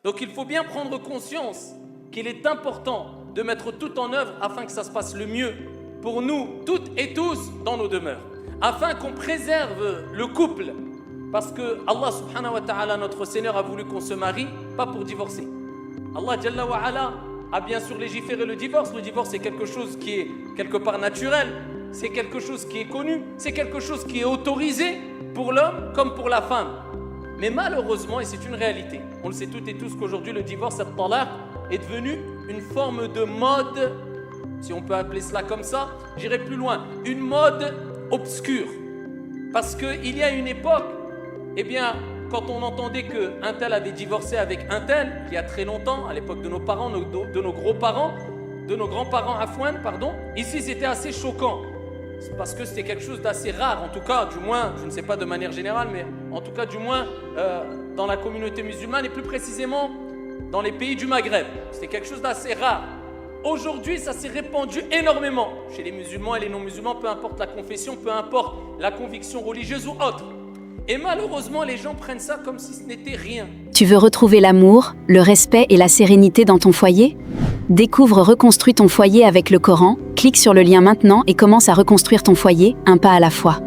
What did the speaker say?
Donc il faut bien prendre conscience qu'il est important de mettre tout en œuvre afin que ça se passe le mieux pour nous, toutes et tous, dans nos demeures. Afin qu'on préserve le couple. Parce que Allah subhanahu wa ta'ala, notre Seigneur, a voulu qu'on se marie, pas pour divorcer. Allah Jalla wa ala a bien sûr légiféré le divorce. Le divorce, c'est quelque chose qui est quelque part naturel. C'est quelque chose qui est connu. C'est quelque chose qui est autorisé pour l'homme comme pour la femme. Mais malheureusement, et c'est une réalité, on le sait toutes et tous qu'aujourd'hui le divorce, at-talaq, est devenu une forme de mode, si on peut appeler cela comme ça, j'irai plus loin, une mode obscure. Parce qu'il y a une époque, eh bien, quand on entendait qu'un tel avait divorcé avec un tel, il y a très longtemps, à l'époque de nos parents, de nos gros-parents, de nos grands-parents Afouane, ici c'était assez choquant. Parce que c'était quelque chose d'assez rare, en tout cas, du moins, je ne sais pas de manière générale, mais en tout cas, du moins, dans la communauté musulmane et plus précisément dans les pays du Maghreb. C'était quelque chose d'assez rare. Aujourd'hui, ça s'est répandu énormément chez les musulmans et les non-musulmans, peu importe la confession, peu importe la conviction religieuse ou autre. Et malheureusement, les gens prennent ça comme si ce n'était rien. Tu veux retrouver l'amour, le respect et la sérénité dans ton foyer ? Découvre Reconstruis ton foyer avec le Coran, clique sur le lien maintenant et commence à reconstruire ton foyer, un pas à la fois.